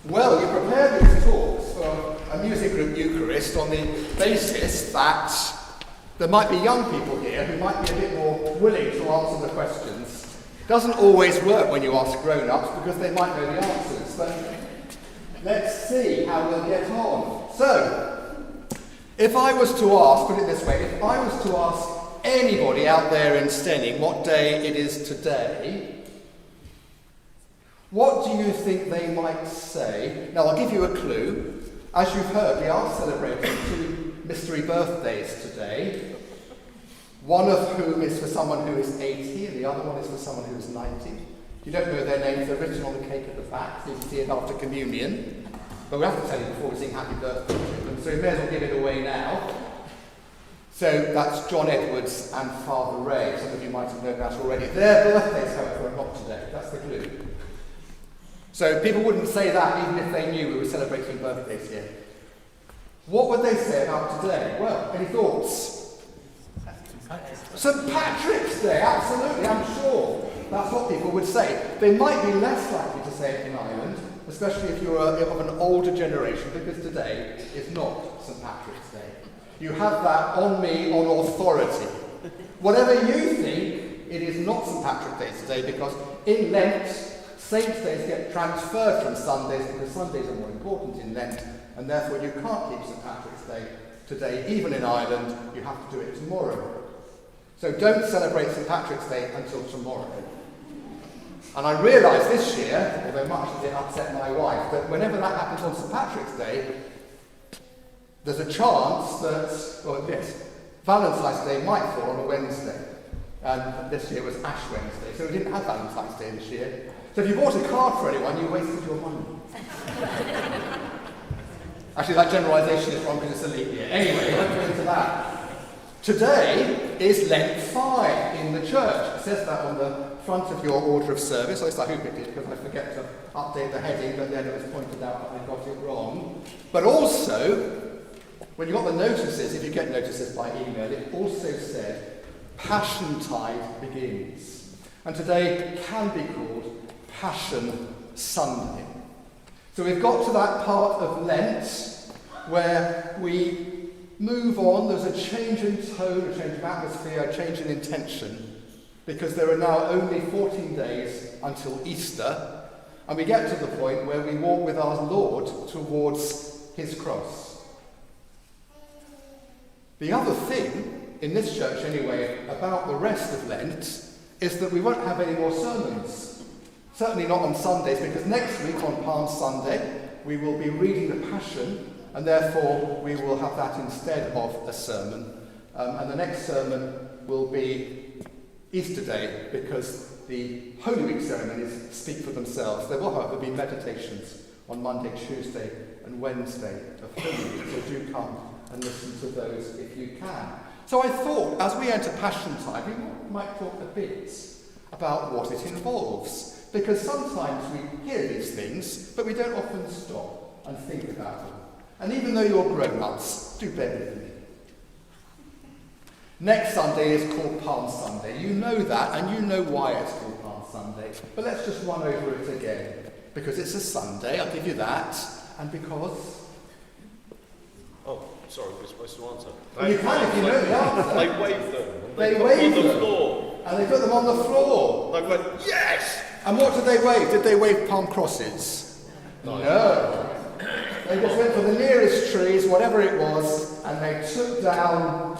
Well, you prepare these talks for a music group Eucharist on the basis that there might be young people here who might be a bit more willing to answer the questions. It doesn't always work when you ask grown-ups because they might know the answers, but let's see how we'll get on. So, if I was to ask, put it this way, if I was to ask anybody out there in Steyning what day it is today, what do you think they might say? Now, I'll give you a clue. As you've heard, we are celebrating 2 mystery birthdays today, one of whom is for someone who is 80, and the other one is for someone who is 90. You don't know their names, they're written on the cake at the back, so you can see it after communion. But we have to tell you before we sing happy birthday to them, so we may as well give it away now. So that's John Edwards and Father Ray. Some of you might have known that already. Their birthdays, however, are not today. That's the clue. So people wouldn't say that even if they knew we were celebrating birthdays here. What would they say about today? Well, any thoughts? St. Patrick's Day, absolutely, I'm sure. That's what people would say. They might be less likely to say it in Ireland, especially if you're of an older generation, because today is not St. Patrick's Day. You have that on me on authority. Whatever you think, it is not St. Patrick's Day today, because in Lent, Saints' days get transferred from Sundays because Sundays are more important in Lent, and therefore you can't keep St. Patrick's Day today. Even in Ireland, you have to do it tomorrow. So don't celebrate St. Patrick's Day until tomorrow. And I realise this year, although much as it upset my wife, that whenever that happens on St. Patrick's Day, there's a chance that, well, yes, Valentine's Day might fall on a Wednesday. And this year was Ash Wednesday, so we didn't have Valentine's Day this year. So if you bought a card for anyone, you wasted your money. Actually, that generalisation is wrong because it's a leap year. Anyway, let's go into that. Today is Lent 5 in the church. It says that on the front of your order of service. At least I hope it did, because I forget to update the heading, but then it was pointed out that I got it wrong. But also, when you got the notices, if you get notices by email, it also said Passiontide begins. And today can be called Passion Sunday. So we've got to that part of Lent where we move on. There's a change in tone, a change of atmosphere, a change in intention, because there are now only 14 days until Easter, and we get to the point where we walk with our Lord towards his cross. The other thing, in this church anyway, about the rest of Lent, is that we won't have any more sermons. Certainly not on Sundays, because next week on Palm Sunday we will be reading the Passion, and therefore we will have that instead of a sermon. And the next sermon will be Easter Day, because the Holy Week ceremonies speak for themselves. There will, however, be meditations on Monday, Tuesday and Wednesday of Holy Week, so do come and listen to those if you can. So I thought, as we enter Passiontide, we might talk a bit about what it involves. Because sometimes we hear these things, but we don't often stop and think about them. And even though you're grown-ups, do bear with me. Next Sunday is called Palm Sunday. You know that, and you know why it's called Palm Sunday. But let's just run over it again. Because it's a Sunday, I'll give you that, and because... Oh, sorry, we're supposed to answer. Well, you can if you know the answer. They waved them. They put waved them on them. the floor. And they put them on the floor. They went, yes! And what did they wave? Did they wave palm crosses? No. They just went for the nearest trees, whatever it was, and they took down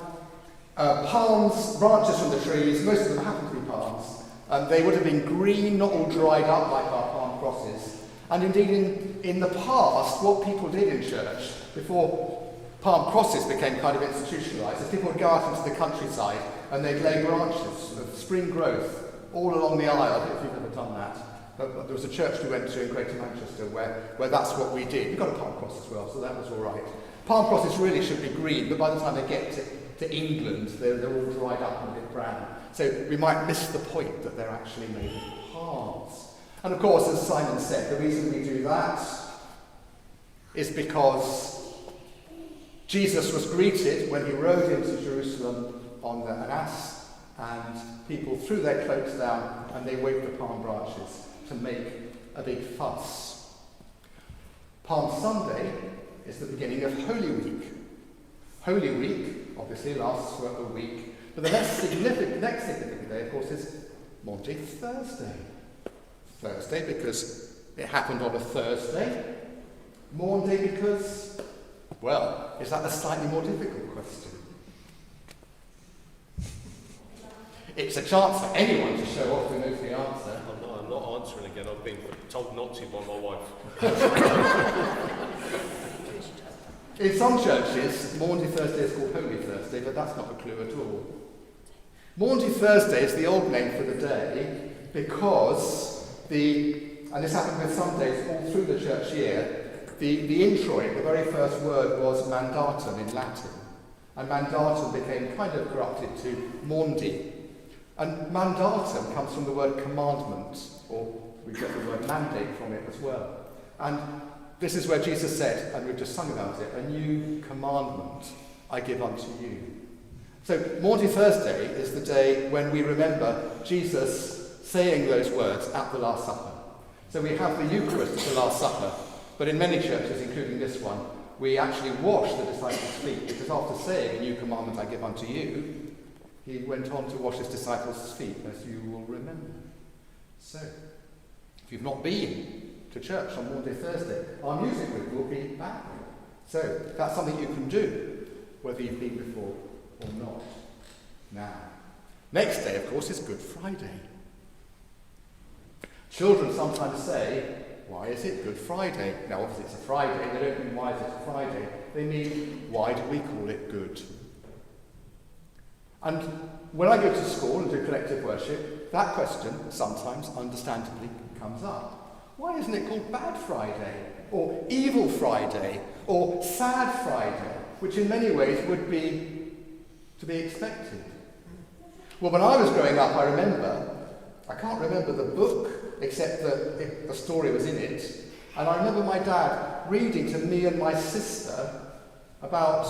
palms, branches from the trees. Most of them happened to be palms. They would have been green, not all dried up like our palm crosses. And indeed, in the past, what people did in church, before palm crosses became kind of institutionalised, is people would go out into the countryside and they'd lay branches of spring growth all along the aisle. I don't know if you've ever done that. But there was a church we went to in Greater Manchester where that's what we did. We got a palm cross as well, so that was all right. Palm crosses really should be green, but by the time they get to England, they're all dried up and a bit brown. So we might miss the point that they're actually made of palms. And of course, as Simon said, the reason we do that is because Jesus was greeted when he rode into Jerusalem on an ass, and people threw their cloaks down and they waved the palm branches to make a big fuss. Palm Sunday is the beginning of Holy Week. Holy Week obviously lasts for a week, but the next significant day, of course, is Maundy Thursday. Thursday because it happened on a Thursday. Maundy because, well, is that a slightly more difficult question? It's a chance for anyone to show off who knows the answer. I'm not answering again. I've been told not to by my wife. In some churches, Maundy Thursday is called Holy Thursday, but that's not a clue at all. Maundy Thursday is the old name for the day because and this happened with Sundays all through the church year, the introit, the very first word was mandatum in Latin. And mandatum became kind of corrupted to Maundy. And mandatum comes from the word commandment, or we get the word mandate from it as well. And this is where Jesus said, and we've just sung about it, a new commandment I give unto you. So Maundy Thursday is the day when we remember Jesus saying those words at the Last Supper. So we have the Eucharist at the Last Supper, but in many churches, including this one, we actually wash the disciples' feet, because after saying, a new commandment I give unto you, he went on to wash his disciples' feet, as you will remember. So, if you've not been to church on Maundy Thursday, our music group will be back. So, that's something you can do, whether you've been before or not. Now, next day, of course, is Good Friday. Children sometimes say, why is it Good Friday? Now, obviously it's a Friday. They don't mean, why is it a Friday? They mean, why do we call it good? And when I go to school and do collective worship, that question sometimes, understandably, comes up. Why isn't it called Bad Friday, or Evil Friday, or Sad Friday, which in many ways would be to be expected? Well, when I was growing up, I can't remember the book, except that the story was in it, and I remember my dad reading to me and my sister about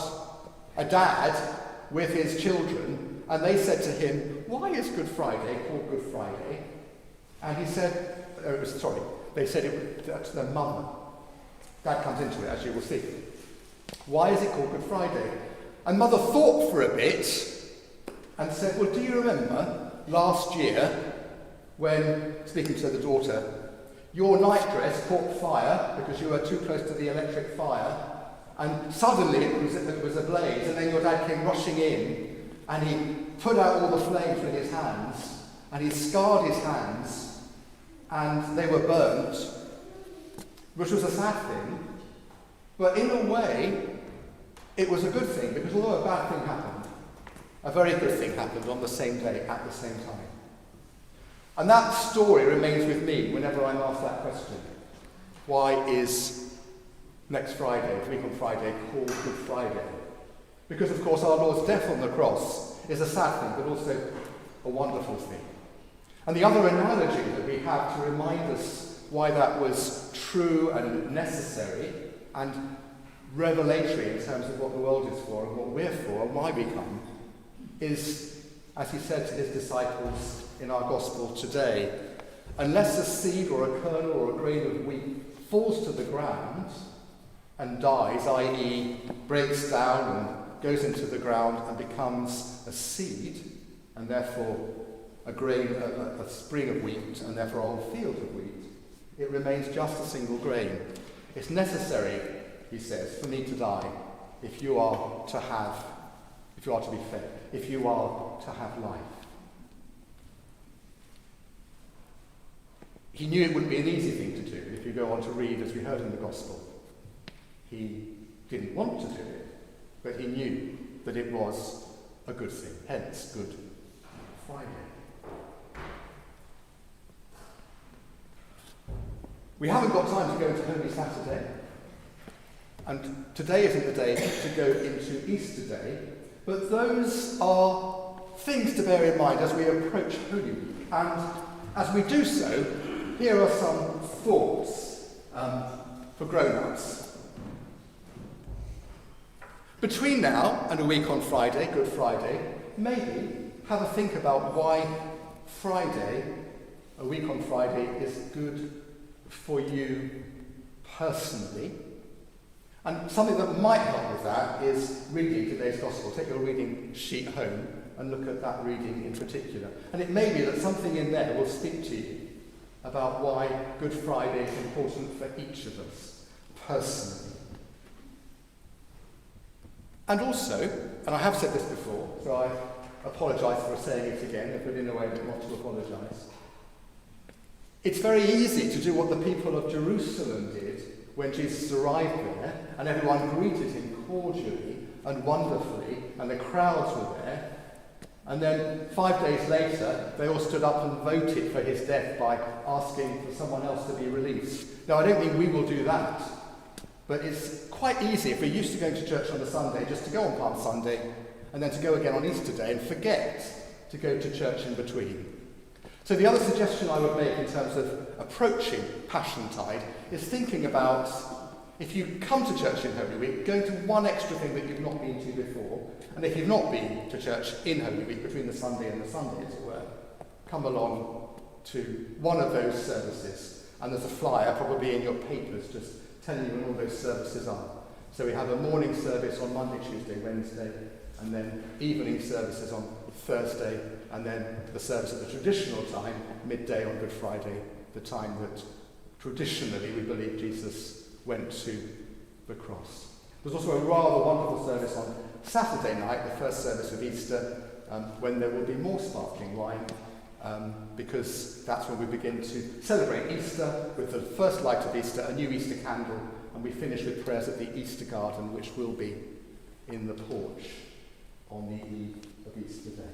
a dad with his children, and they said to him, why is Good Friday called Good Friday? And he said, they said it to their mother. That comes into it, as you will see. Why is it called Good Friday? And mother thought for a bit and said, well, do you remember last year when, speaking to the daughter, your night dress caught fire because you were too close to the electric fire, and suddenly it was ablaze, and then your dad came rushing in, and he put out all the flames with his hands, and he scarred his hands, and they were burnt, which was a sad thing, but in a way, it was a good thing, because although a bad thing happened, a very good thing happened on the same day, at the same time. And that story remains with me whenever I'm asked that question. Why is next Friday, the week on Friday, called Good Friday? Because, of course, our Lord's death on the cross is a sad thing, but also a wonderful thing. And the other analogy that we have to remind us why that was true and necessary and revelatory in terms of what the world is for and what we're for and why we come is, as he said to his disciples in our gospel today, unless a seed or a kernel or a grain of wheat falls to the ground and dies, i.e. breaks down and goes into the ground and becomes a seed, and therefore a grain, a spring of wheat, and therefore a whole field of wheat, it remains just a single grain. It's necessary, he says, for me to die if you are to be fed, if you are to have life. He knew it wouldn't be an easy thing to do if you go on to read, as we heard in the Gospel. He didn't want to do it, but he knew that it was a good thing, hence Good Friday. We haven't got time to go into Holy Saturday, and today isn't the day to go into Easter Day, but those are things to bear in mind as we approach Holy Week. And as we do so, here are some thoughts for grown-ups. Between now and a week on Friday, Good Friday, maybe have a think about why Friday, a week on Friday, is good for you personally. And something that might help with that is reading today's Gospel. Take your reading sheet home and look at that reading in particular. And it may be that something in there will speak to you about why Good Friday is important for each of us, personally. And also, and I have said this before, so I apologise for saying it again, but in a way that not to apologise. It's very easy to do what the people of Jerusalem did when Jesus arrived there, and everyone greeted him cordially and wonderfully, and the crowds were there. And then 5 days later, they all stood up and voted for his death by asking for someone else to be released. Now, I don't think we will do that, but it's quite easy if we're used to going to church on a Sunday, just to go on Palm Sunday, and then to go again on Easter Day, and forget to go to church in between. So the other suggestion I would make in terms of approaching Passiontide is thinking about, if you come to church in Holy Week, going to one extra thing that you've not been to before, and if you've not been to church in Holy Week, between the Sunday and the Sunday, as it were, come along to one of those services. And there's a flyer, probably in your papers, just telling you when all those services are. So we have a morning service on Monday, Tuesday, Wednesday, and then evening services on Thursday, and then the service at the traditional time, midday on Good Friday, the time that traditionally we believe Jesus went to the cross. There's also a rather wonderful service on Saturday night, the first service of Easter, when there will be more sparkling wine, because that's when we begin to celebrate Easter with the first light of Easter, a new Easter candle, and we finish with prayers at the Easter garden, which will be in the porch on the eve of Easter Day.